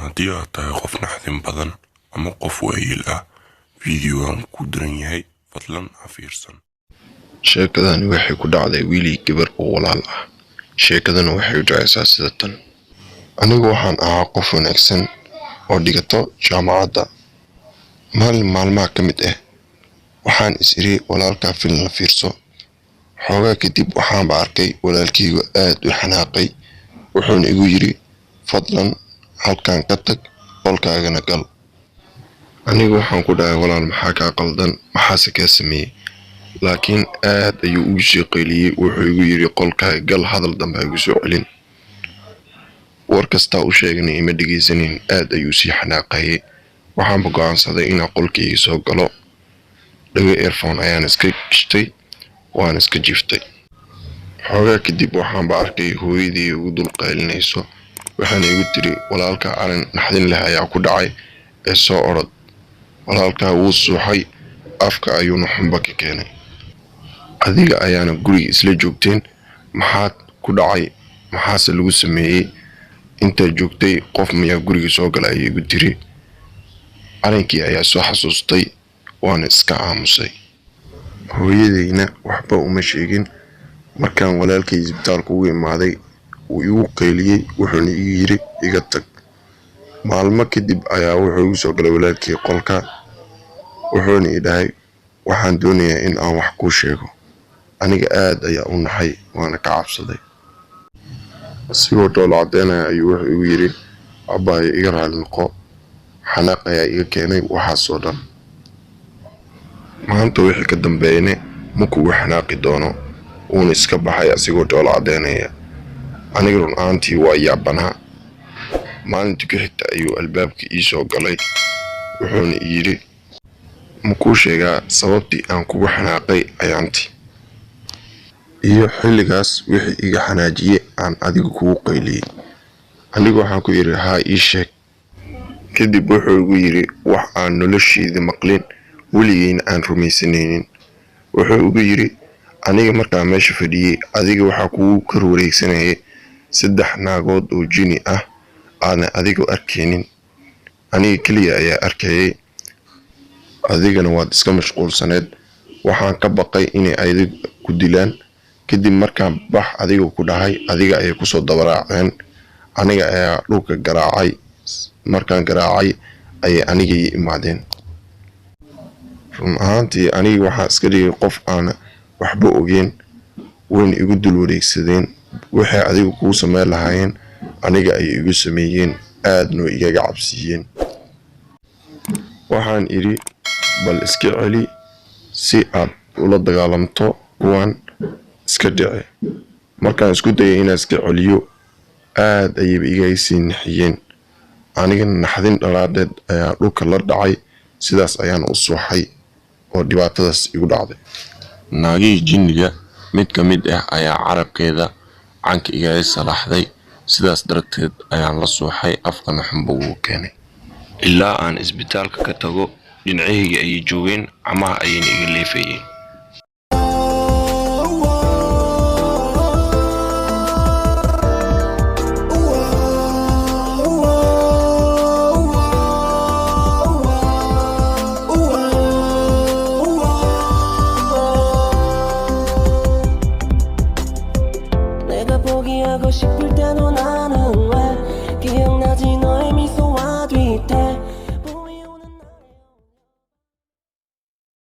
haddii aad tahay qof naxdin badan ama qof waayeel ah fiidiyogan ku daran yahay fadlan ha fiirsan. sheekadani waxay ku dhacday wiil iyo gabar oo walaal ah. sheekadana waxay u dhacaysaa sida tan. anigu waxaan ahaa qof wanaagsan oo dhigato jaamacadda. maalin maalmaha ka mid ah waxaan is iri walaalkaa filim la fiirso. xoogaa kadib waxaan arkay walaalkaygu aad u xanaaqay. wuxuuna igu yiri fadlan halkan ka tag qolkaagana gal. anigu waxaan ku dhahay walaal maxaa kaa qaldan, maxaase kaa sameeyey? laakiin aad ayuu ugu sheeqeyliyey. wuxuu igu yiri qolkaaga gal, hadal dambe igu soo celin. war kastaa u sheeganay ima dhegeysanin. aad ayuu sii xanaaqayay. waxaanba go'aansaday inaan qolkayga soo galo. dhago earphone ayaan iska gashtay, waan iska jiftay. xoogaa kadib waxaanba arkay hooyadii ugu dul qaylinayso. waxaana igu tiri walaalkaa arrin naxdin leh ayaa ku dhacay ee soo orod. walaalkaa wuu suuxay, afka ayuuna xumba ka keenay. adiga ayaana guriga isla joogteen, maxaad ku dhacay? maxaase lagu sameeyey? intaa joogtay qof miyaa guriga soo galay ayay igu tiri. arrinkii ayaa soo xasuustay, waana iska aamusay. hooyadayna waxba uma sheegin. markaan walaalkay isbitaalka ugu imaaday wuu igu qayliyey, wuxuuna igu yiri iga tag. maalmo kadib ayaa wuxuu igu soo galay walaalkay qolka. wuxuuna i dhahay waxaan doonayaa in aan wax kuu sheego. aniga aad ayaa u naxay, waana ka cabsaday. asigoo dhoola caddeynaya ayuu wuxuu igu yiri abbaayo iga raali noqo, xanaaq ayaa iga keenay waxaasoo dhan. maanta wixii ka dambeeyna ma kugu xanaaqi doono. wuuna iska baxay asigoo dhoola caddeynaya. aniga run ahaantii waa yaabanaa. maalintii ku xigta ayuu albaabka ii soo galay. wuxuuna i yiri ma kuu sheegaa sababtii aan kugu xanaaqay ayaantii iyo xilligaas wixii iga xanaajiyey aan adiga kugu qayliyey? anigu waxaan ku yiri haa ii sheeg. kadib wuxuu igu yiri wax aan nolosheeda maqlin, weligeyna aan rumaysanaynin. wuxuu igu yiri aniga markaa meesha fadhiyey adiga waxaa kugu kor wareegsanayay 3 naagood oo jini ah, aanan adiga arkaynin. aniga keliya ayaa arkayay, adigana waad iska mashquulsaneed. waxaan ka baqay inay adiga ku dilaan. kadib markaan bax adiga ku dhahay, adiga ayay kusoo dabaraaceen. aniga ayaa dhulka garaacay. markaan garaacay ayay aniga ii imaadeen. run ahaantii aniga waxaan iska dhigay qof aan waxba ogeyn. wayna igu dul wareegsadeen. waxay adiga kuu sameyn lahaayeen aniga ayay igu sameeyeen. aadna igaga cabsiiyeen. waxaan idhi bal iska celi si aad ula dagaalamto kuwan iska dhici. markaan isku dayay inaan iska celiyo aad ayayba iga sii nixiyeen. anigana naxdin dhalaadeed ayaa dhulka la dhacay. sidaas ayaan u suuxay oo dhibaatadaas igu dhacday. naagihii jinniga mid ka mid ah ayaa carabkeeda canka igaga salaaxday. sidaas darteed ayaan la suuxay, afkana xumba wuu keenay. ilaa aan isbitaalka ka tago dhinacayga ayay joogeen, camaha ayayna iga leefayeen. 내가 포기하고 싶을 때도 난